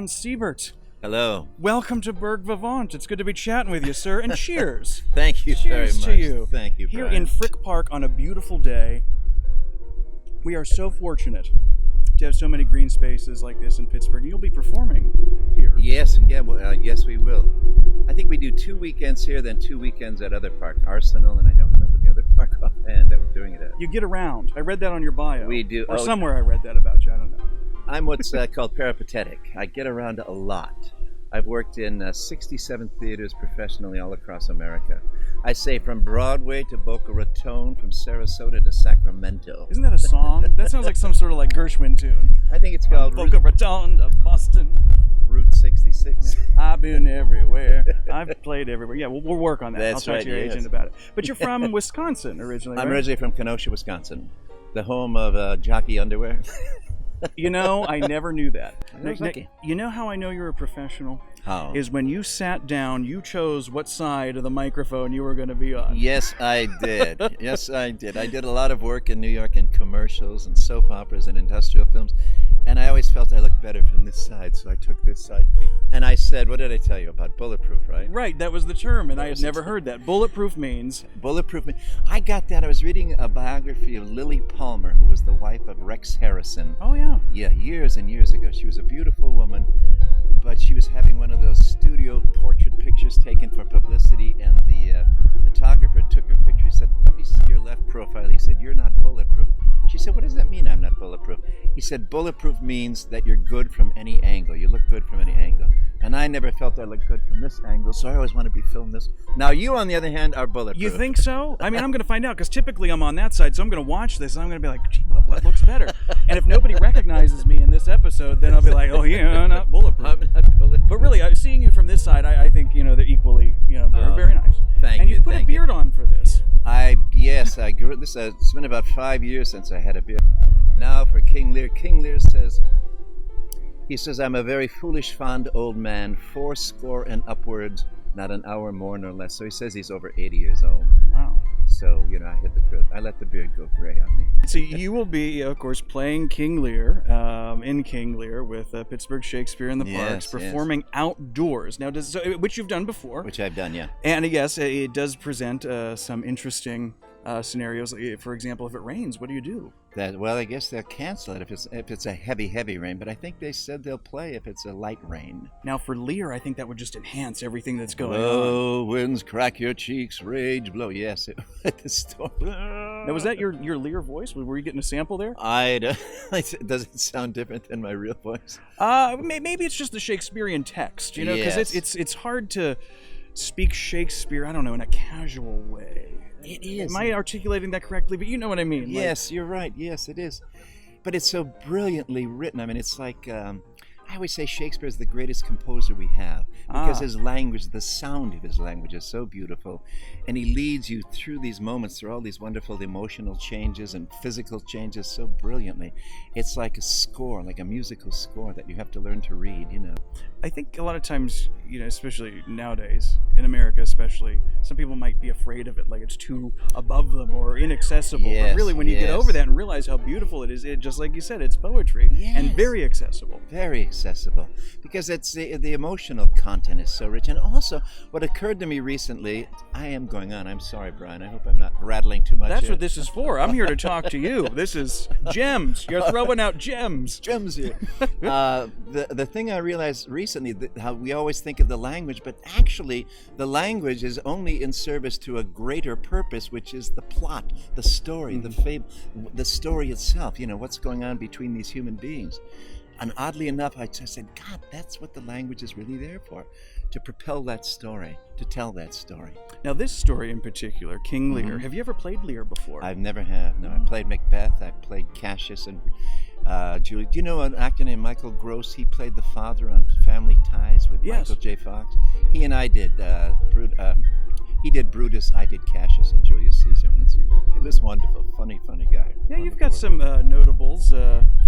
John Siebert. Hello. Welcome to Burgh, Vivant. It's good to be chatting with you, sir. And cheers. Thank you very Cheers much. to you. Thank you, Here Brian. in Frick Park on a beautiful day. We are so fortunate to have so many green spaces like this in Pittsburgh. You'll be performing here. Yes, yes, we will. I think we do 2 weekends here, then 2 weekends at other park, Arsenal, and I don't remember the other park offhand that we're doing it at. You get around. I read that on your bio. We do. Or somewhere I read that about you. I don't know. I'm what's called peripatetic. I get around a lot. I've worked in 67 theaters professionally all across America. I say from Broadway to Boca Raton, from Sarasota to Sacramento. Isn't that a song? That sounds like some sort of like Gershwin tune. I think it's called Boca Raton to Boston. Route 66. I've been everywhere. I've played everywhere. Yeah, we'll work on that. That's I'll talk right, to your yes. agent about it. But you're from Wisconsin originally, I'm right? originally from Kenosha, Wisconsin, the home of jockey underwear. You know, I never knew that. I was lucky. You know how I know you're a professional? How? Is when you sat down, you chose what side of the microphone you were going to be on. Yes, I did. Yes, I did. I did a lot of work in New York in commercials and soap operas and industrial films, and I always felt I looked better from this side, so I took this side. And I said, what did I tell you about bulletproof, right? Right, that was the term, and I had never heard that. Bulletproof means? Bulletproof. I got that. I was reading a biography of Lily Palmer, who was the wife of Rex Harrison. Oh, yeah. Yeah, years and years ago. She was a beautiful woman, but she was having one of those studio portrait pictures taken for publicity, and the photographer took her picture. He said, let me see your left profile. He said, you're not bulletproof. She said, what does that mean, I'm not bulletproof? He said, bulletproof means that you're good from any angle. You look good from any angle. And I never felt I looked good from this angle, so I always want to be filmed this. Now you, on the other hand, are bulletproof. You think so? I mean, I'm going to find out, because typically I'm on that side, so I'm going to watch this, and I'm going to be like, gee, what looks better? And if nobody recognizes me in this episode, then I'll be like, oh, yeah, I'm not bulletproof. I'm not bulletproof. But really, seeing you from this side, I think, they're equally, very, very nice. Thank and you. you put a beard on for this. Yes, I grew this. It's been about 5 years since I had a beard. Now for King Lear. King Lear says, I'm a very foolish, fond old man, 80 and upwards, not an hour more nor less. So he says he's over 80 years old. Wow. So, I let the beard go gray on me. So you will be, of course, playing King Lear in King Lear with Pittsburgh Shakespeare in the Parks, performing outdoors. Now, which you've done before. Which I've done, yeah. And yes, it does present some interesting scenarios. For example, if it rains, what do you do? I guess they'll cancel it if it's a heavy rain. But I think they said they'll play if it's a light rain. Now for Lear, I think that would just enhance everything that's going on. Oh, winds crack your cheeks, rage blow. Yes, at the storm. Now was that your Lear voice? Were you getting a sample there? Does it sound different than my real voice? Maybe it's just the Shakespearean text, because it's hard to speak Shakespeare, I don't know, in a casual way. It is. Am I articulating that correctly? But you know what I mean. Yes, you're right. Yes, it is. But it's so brilliantly written. I mean, it's like, I always say Shakespeare is the greatest composer we have because his language, the sound of his language is so beautiful. And he leads you through these moments, through all these wonderful emotional changes and physical changes so brilliantly. It's like a score, like a musical score that you have to learn to read, I think a lot of times, especially nowadays, in America especially, some people might be afraid of it, like it's too above them or inaccessible. Yes, but really, when you get over that and realize how beautiful it is, just like you said, it's poetry and very accessible. Very accessible, because it's the emotional content is so rich. And also, what occurred to me recently, I am going on. I'm sorry, Brian. I hope I'm not rattling too much. That's what this is for. I'm here to talk to you. This is gems. You're throwing out gems. Gems here. The thing I realized recently, how we always think of the language, but actually the language is only in service to a greater purpose, which is the plot, the story, the fable, the story itself, what's going on between these human beings. And oddly enough, I just said, God, that's what the language is really there for, to propel that story, to tell that story. Now, this story in particular, King Lear, have you ever played Lear before? I've never have. No, I played Macbeth, I played Cassius and Julie. Do you know an actor named Michael Gross? He played the father on Family Ties with Michael J. Fox. He and I did he did Brutus, I did Cassius and Julius Caesar. It was wonderful, funny guy. Yeah, you've got some notables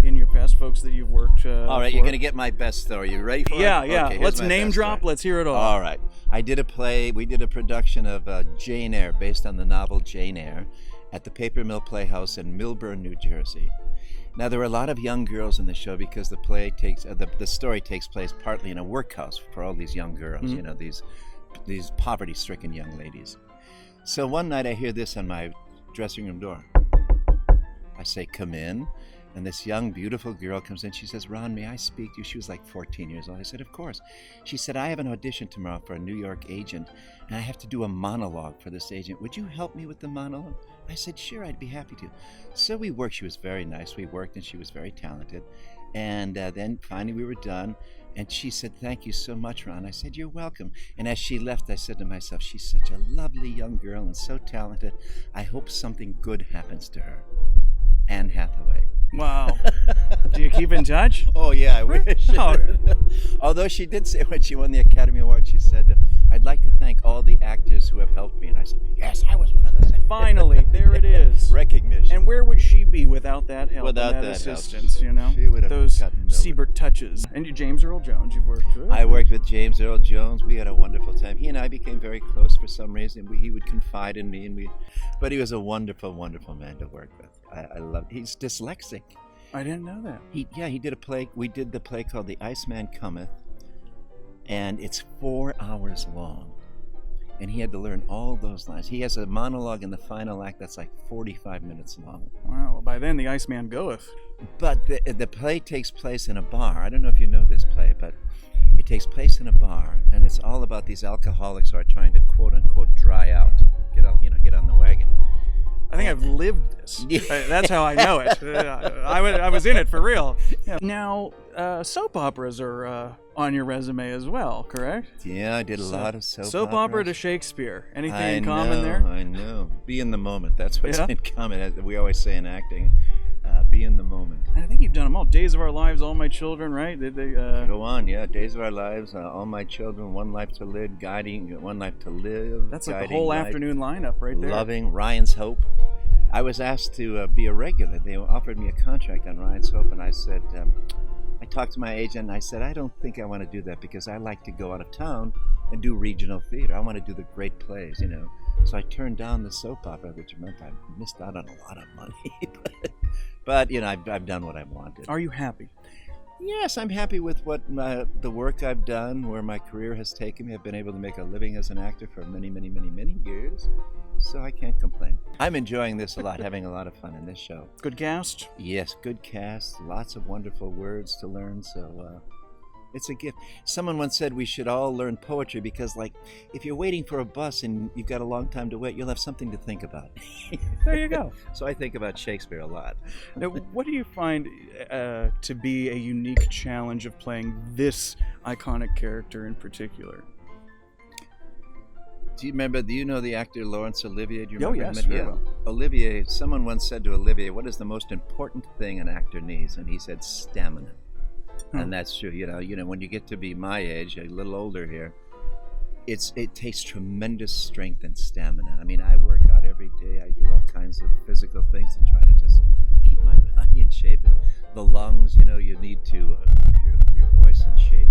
in your past, folks that you've worked all right, for. you're going to get my best story. You ready for it? Yeah. Okay, let's name drop. Let's hear it all. All right. I did a play. We did a production of Jane Eyre, based on the novel Jane Eyre, at the Paper Mill Playhouse in Millburn, New Jersey. Now there were a lot of young girls in the show because the story takes place partly in a workhouse for all these young girls. Mhm. You know, these poverty-stricken young ladies. So one night I hear this on my dressing room door. I say, "Come in." And this young, beautiful girl comes in. She says, "Ron, may I speak to you?" She was like 14 years old. I said, "Of course." She said, "I have an audition tomorrow for a New York agent, and I have to do a monologue for this agent. Would you help me with the monologue?" I said, "Sure, I'd be happy to." So we worked. She was very nice. We worked, and she was very talented. And then finally we were done. And she said, "Thank you so much, Ron." I said, "You're welcome." And as she left, I said to myself, she's such a lovely young girl and so talented. I hope something good happens to her. Anne Hathaway. Wow. Do you keep in touch? Oh yeah, I wish. Oh. Although she did say when she won the Academy Award, she said, "I'd like to thank all the actors who have helped me." And I said, "Yes, I was one of those." Finally, there it is. Recognition. And where would she be without that help Without and that that help, assistance, you know? she would have Those gotten nowhere. Siebert touches. And you, James Earl Jones, you've worked with? I worked with James Earl Jones. We had a wonderful time. He and I became very close for some reason. He would confide in me, but he was a wonderful, wonderful man to work with. I love. He's dyslexic. I didn't know that. He did a play. We did the play called The Iceman Cometh, and it's 4 hours long. And he had to learn all those lines. He has a monologue in the final act that's like 45 minutes long. Wow, well, by then the Iceman goeth. But the play takes place in a bar. I don't know if you know this play, but it takes place in a bar, and it's all about these alcoholics who are trying to quote unquote dry out, get on the wagon. I think I've lived this. That's how I know it. I was in it for real. Yeah. Now, soap operas are on your resume as well, correct? Yeah, I did a lot of soap opera to Shakespeare. Anything I in common know, there? I know. Be in the moment. That's what's Yeah. in common. As we always say in acting, be in the moment. And I think you've done them all. Days of Our Lives, All My Children, right? Did they? Go on, yeah. Days of Our Lives, All My Children, One Life to Live, Guiding, One Life to Live. That's like the Guiding whole Light, afternoon lineup right there. Loving, Ryan's Hope. I was asked to be a regular. They offered me a contract on Ryan's Hope, and I said, I talked to my agent, and I said, "I don't think I want to do that because I like to go out of town and do regional theater. I want to do the great plays, you know." So I turned down the soap opera, which meant I missed out on a lot of money. But you know, I've done what I wanted. Are you happy? Yes, I'm happy with what the work I've done, where my career has taken me. I've been able to make a living as an actor for many, many, many, many years. So I can't complain. I'm enjoying this a lot, having a lot of fun in this show. Good cast? Yes, good cast, lots of wonderful words to learn, so it's a gift. Someone once said we should all learn poetry because, like, if you're waiting for a bus and you've got a long time to wait, you'll have something to think about. There you go. So I think about Shakespeare a lot. Now, what do you find to be a unique challenge of playing this iconic character in particular? Do you know the actor Laurence Olivier? Do you Oh, remember yes, him? very well. Olivier, someone once said to Olivier, "What is the most important thing an actor needs?" And he said, "Stamina." And that's true. You know, when you get to be my age, a little older here, it takes tremendous strength and stamina. I mean, I work out every day. I do all kinds of physical things to try to just keep my body in shape. The lungs, you know, you need to keep your voice in shape.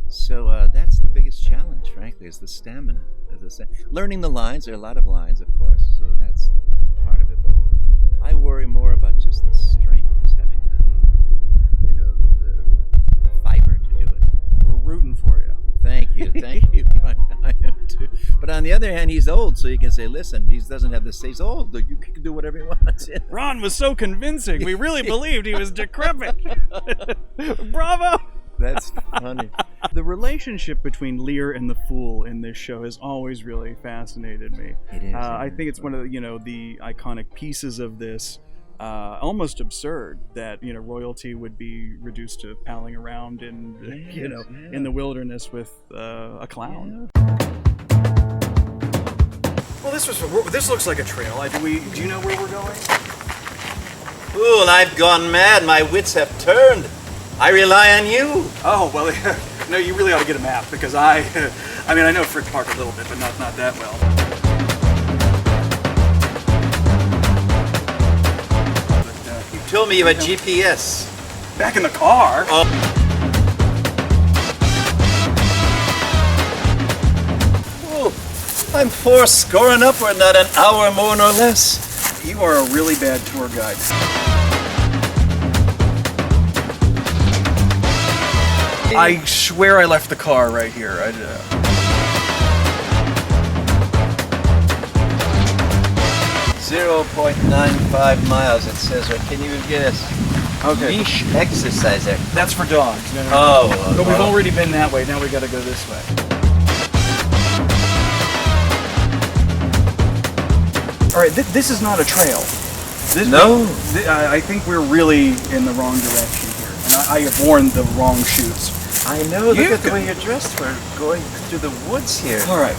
So that's the biggest challenge, frankly, is the stamina. As I said, learning the lines. There are a lot of lines, of course, so that's part of it. But I worry more about just the strength, just having the, you know, the fiber to do it. We're rooting for you. Thank you. I am too. But on the other hand, he's old, so you can say, "Listen, he doesn't have this. He's old. You can do whatever he wants." Ron was so convincing. We really believed he was decrepit. Bravo! That's funny. The relationship between Lear and the Fool in this show has always really fascinated me. It is. I think it's one of the iconic pieces of this. Almost absurd that royalty would be reduced to palling around in in the wilderness with a clown. Well, this looks like a trail. Do you know where we're going? Fool, I've gone mad. My wits have turned. I rely on you. Oh well, no. You really ought to get a map because I know Frick Park a little bit, but not that well. You told me you had GPS. Back in the car. Oh. I'm fourscore and upward, not an hour more nor less. You are a really bad tour guide. I swear I left the car right here. 0.95 miles, it says. Or can you guess? Okay. Leash exerciser. That's for dogs. No. Oh. But we've already been that way. Now we got to go this way. All right, this is not a trail. I think we're really in the wrong direction here. And I have worn the wrong shoes. I know. Look at the way you're dressed for going through the woods here. All right.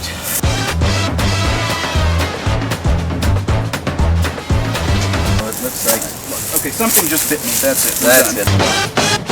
Well, it looks like... Okay, something just bit me. That's it. That's it.